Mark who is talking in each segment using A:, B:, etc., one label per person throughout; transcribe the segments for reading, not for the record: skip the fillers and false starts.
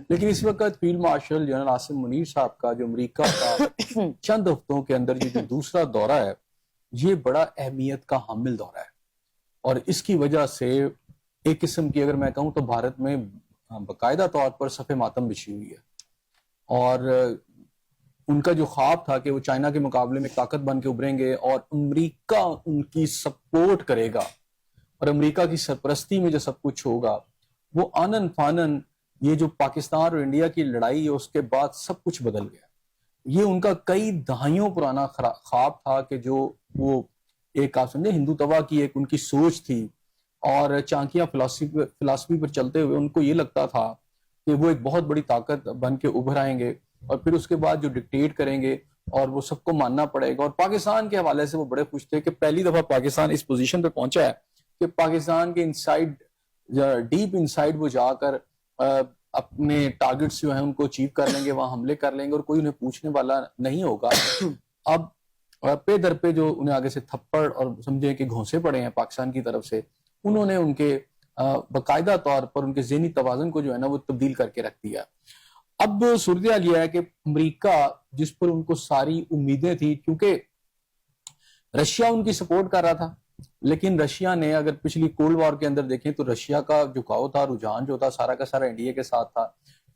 A: لیکن اس وقت field marshal general Asim Munir صاحب کا جو امریکہ کا چند ہفتوں کے اندر یہ جو دوسرا دورہ ہے یہ بڑا اہمیت کا حامل دورہ ہے، اور اس کی وجہ سے ایک قسم کی اگر میں کہوں تو بھارت میں باقاعدہ طور پر صف ماتم بچھی ہوئی ہے، اور ان کا جو خواب تھا کہ وہ چائنا کے مقابلے میں طاقت بن کے ابھریں گے اور امریکہ ان کی سپورٹ کرے گا اور امریکہ کی سرپرستی میں جو سب کچھ ہوگا، وہ آنن فانن یہ جو پاکستان اور انڈیا کی لڑائی ہے اس کے بعد سب کچھ بدل گیا۔ یہ ان کا کئی دہائیوں پرانا خواب تھا کہ جو وہ ایک آپ سمجھے ہندو توا کی ایک ان کی سوچ تھی، اور چانکیاں فلسفی پر چلتے ہوئے ان کو یہ لگتا تھا کہ وہ ایک بہت بڑی طاقت بن کے ابھر آئیں گے اور پھر اس کے بعد جو ڈکٹیٹ کریں گے اور وہ سب کو ماننا پڑے گا۔ اور پاکستان کے حوالے سے وہ بڑے خوش تھے کہ پہلی دفعہ پاکستان اس پوزیشن پہ پہنچا ہے کہ پاکستان کے انسائیڈ ڈیپ انسائیڈ وہ جا کر اپنے ٹارگٹس جو ہیں ان کو اچیو کر لیں گے، وہاں حملے کر لیں گے اور کوئی انہیں پوچھنے والا نہیں ہوگا۔ اب پہ در پہ جو انہیں آگے سے تھپڑ اور سمجھے کہ گھونسے پڑے ہیں پاکستان کی طرف سے، انہوں نے ان کے باقاعدہ طور پر ان کے ذہنی توازن کو جو ہے نا وہ تبدیل کر کے رکھ دیا۔ اب صورتحال یہ ہے کہ امریکہ جس پر ان کو ساری امیدیں تھی، کیونکہ رشیا ان کی سپورٹ کر رہا تھا، لیکن رشیا نے اگر پچھلی کولڈ وار کے اندر دیکھیں تو رشیا کا جھکاؤ تھا، رجحان جو تھا سارا کا سارا انڈیا کے ساتھ تھا۔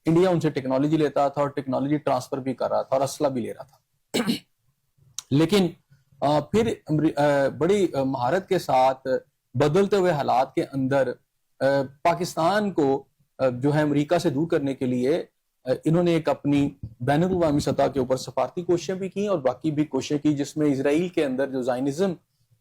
A: انڈیا ان سے ٹیکنالوجی لیتا تھا اور ٹیکنالوجی ٹرانسفر بھی کر رہا تھا اور اسلحہ بھی لے رہا تھا، لیکن پھر بڑی مہارت کے ساتھ بدلتے ہوئے حالات کے اندر پاکستان کو جو ہے امریکہ سے دور کرنے کے لیے انہوں نے ایک اپنی بین الاقوامی سطح کے اوپر سفارتی کوششیں بھی کی اور باقی بھی کوششیں کی، جس میں اسرائیل کے اندر جو زائنزم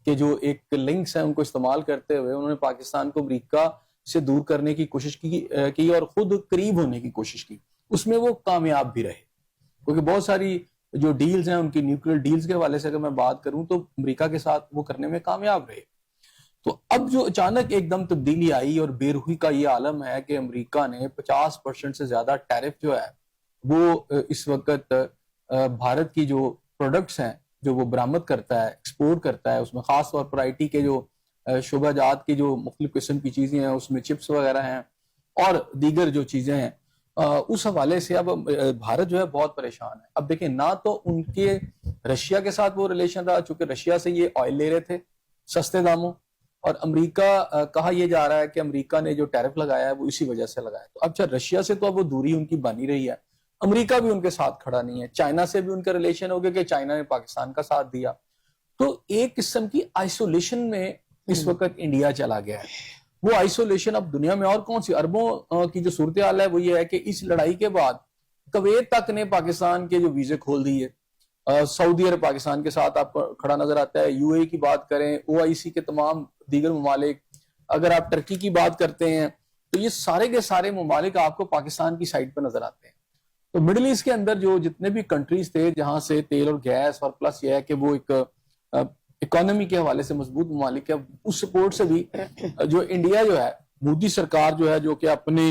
A: کے جو ایک لنکس ہیں ان کو استعمال کرتے ہوئے انہوں نے پاکستان کو امریکہ سے دور کرنے کی کوشش کی اور خود قریب ہونے کی کوشش کی۔ اس میں وہ کامیاب بھی رہے، کیونکہ بہت ساری جو ڈیلز ہیں ان کی نیوکلیر ڈیلز کے حوالے سے اگر میں بات کروں تو امریکہ کے ساتھ وہ کرنے میں کامیاب رہے۔ تو اب جو اچانک ایک دم تبدیلی آئی اور بے روحی کا یہ عالم ہے کہ امریکہ نے 50% سے زیادہ ٹیرف جو ہے وہ اس وقت بھارت کی جو پروڈکٹس ہیں جو وہ برآمد کرتا ہے، ایکسپورٹ کرتا ہے، اس میں خاص طور پر آئی ٹی کے جو شعبہ جات کی جو مختلف قسم کی چیزیں ہیں، اس میں چپس وغیرہ ہیں اور دیگر جو چیزیں ہیں، اس حوالے سے اب بھارت جو ہے بہت پریشان ہے۔ اب دیکھیں، نہ تو ان کے رشیا کے ساتھ وہ ریلیشن رہا، چونکہ رشیا سے یہ آئل لے رہے تھے سستے داموں، اور امریکہ کہا یہ جا رہا ہے کہ امریکہ نے جو ٹیرف لگایا ہے وہ اسی وجہ سے لگایا ہے۔ تو اب رشیا سے تو اب وہ دوری ان کی بنی رہی ہے، امریکہ بھی ان کے ساتھ کھڑا نہیں ہے، چائنا سے بھی ان کا ریلیشن ہو گیا کہ چائنا نے پاکستان کا ساتھ دیا، تو ایک قسم کی آئسولیشن میں اس وقت انڈیا چلا گیا ہے۔ وہ آئسولیشن اب دنیا میں اور کون سی اربوں کی جو صورتحال ہے وہ یہ ہے کہ اس لڑائی کے بعد کویت تک نے پاکستان کے جو ویزے کھول دیے، سعودی عرب پاکستان کے ساتھ آپ کھڑا نظر آتا ہے، یو اے کی بات کریں، او آئی سی کے تمام دیگر ممالک، اگر آپ ٹرکی کی بات کرتے ہیں تو یہ سارے کے سارے ممالک آپ کو پاکستان کی سائڈ پہ نظر آتے ہیں۔ تو مڈل ایسٹ کے اندر جو جتنے بھی کنٹریز تھے جہاں سے تیل اور گیس، اور پلس یہ ہے کہ وہ ایک اکانومی کے حوالے سے مضبوط ممالک ہے، اس سپورٹ سے بھی جو انڈیا جو ہے، مودی سرکار جو ہے، جو کہ اپنے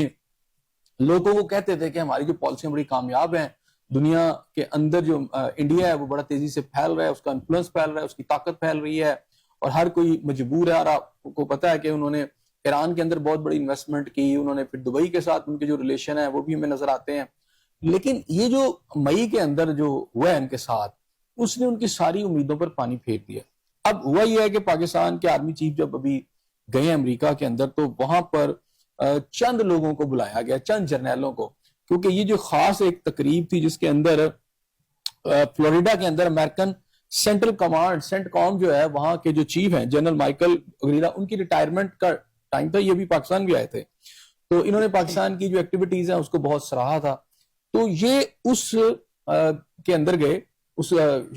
A: لوگوں کو کہتے تھے کہ ہماری جو پالیسیاں بڑی کامیاب ہیں، دنیا کے اندر جو انڈیا ہے وہ بڑا تیزی سے پھیل رہا ہے، اس کا انفلوئنس پھیل رہا ہے، اس کی طاقت پھیل رہی ہے اور ہر کوئی مجبور ہے۔ اور آپ کو پتا ہے کہ انہوں نے ایران کے اندر بہت بڑی انویسٹمنٹ کی، انہوں نے پھر دبئی کے ساتھ ان کے جو ریلیشن ہے وہ بھی ہمیں نظر آتے ہیں، لیکن یہ جو مئی کے اندر جو ہوا ہے ان کے ساتھ، اس نے ان کی ساری امیدوں پر پانی پھیر دیا۔ اب ہوا یہ ہے کہ پاکستان کے آرمی چیف جب ابھی گئے ہیں امریکہ کے اندر تو وہاں پر چند لوگوں کو بلایا گیا، چند جرنیلوں کو، کیونکہ یہ جو خاص ایک تقریب تھی جس کے اندر فلوریڈا کے اندر امریکن سینٹرل کمانڈ سینٹ کام جو ہے وہاں کے جو چیف ہیں جنرل مائیکل وغیرہ، ان کی ریٹائرمنٹ کا ٹائم تھا، یہ بھی پاکستان بھی آئے تھے، تو انہوں نے پاکستان کی جو ایکٹیویٹیز ہیں اس کو بہت سراہا تھا۔ تو یہ اس کے اندر گئے، اس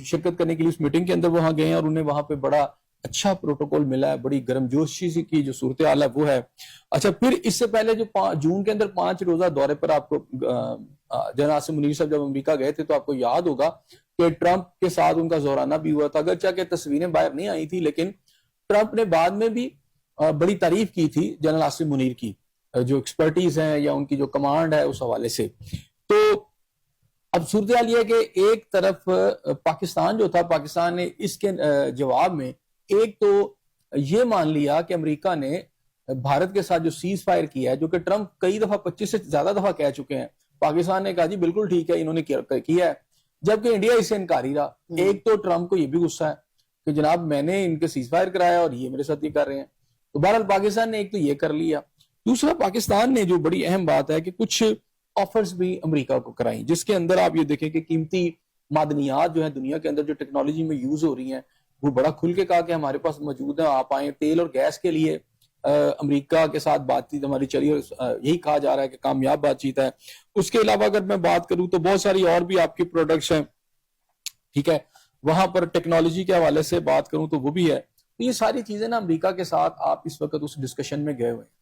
A: شرکت کرنے کے لیے اس میٹنگ کے اندر وہاں گئے ہیں اور انہیں وہاں پہ بڑا اچھا پروٹوکول ملا ہے، بڑی گرم جوشی کی جو صورتحال ہے وہ ہے۔ اچھا، پھر اس سے پہلے جو جون کے اندر 5 روزہ دورے پر آپ کو جنرل عاصم منیر صاحب جب امریکہ گئے تھے تو آپ کو یاد ہوگا کہ ٹرمپ کے ساتھ ان کا زورانہ بھی ہوا تھا، اگرچہ کہ تصویریں باہر نہیں آئی تھی، لیکن ٹرمپ نے بعد میں بھی بڑی تعریف کی تھی جنرل عاصم منیر کی، جو ایکسپرٹیز ہیں یا ان کی جو کمانڈ ہے اس حوالے سے۔ تو اب صورتحال یہ ہے کہ ایک طرف پاکستان جو تھا، پاکستان نے اس کے جواب میں ایک تو یہ مان لیا کہ امریکہ نے بھارت کے ساتھ جو سیز فائر کیا ہے، جو کہ ٹرمپ کئی دفعہ 25 سے زیادہ دفعہ کہہ چکے ہیں، پاکستان نے کہا جی بالکل ٹھیک ہے، انہوں نے کیا ہے، جبکہ انڈیا اس سے انکاری رہا. ایک تو ٹرمپ کو یہ بھی غصہ ہے کہ جناب میں نے ان کے سیز فائر کرایا اور یہ میرے ساتھ یہ کر رہے ہیں. تو بہرحال پاکستان نے ایک تو یہ کر لیا. دوسرا پاکستان نے جو بڑی اہم بات ہے کہ کچھ آفرز بھی امریکہ کو کرائیں، جس کے اندر آپ یہ دیکھیں کہ قیمتی معدنیات جو ہیں دنیا کے اندر جو ٹیکنالوجی میں یوز ہو رہی ہیں وہ بڑا کھل کے کہا کہ ہمارے پاس موجود ہیں، آپ آئیں. تیل اور گیس کے لیے امریکہ کے ساتھ بات چیت ہماری چلی اور یہی کہا جا رہا ہے کہ کامیاب بات چیت ہے. اس کے علاوہ اگر میں بات کروں تو بہت ساری اور بھی آپ کی پروڈکٹس ہیں، ٹھیک ہے، وہاں پر ٹیکنالوجی کے حوالے سے بات کروں تو وہ بھی ہے. تو یہ ساری چیزیں نا امریکہ کے ساتھ آپ اس وقت اس ڈسکشن میں گئے ہوئے ہیں.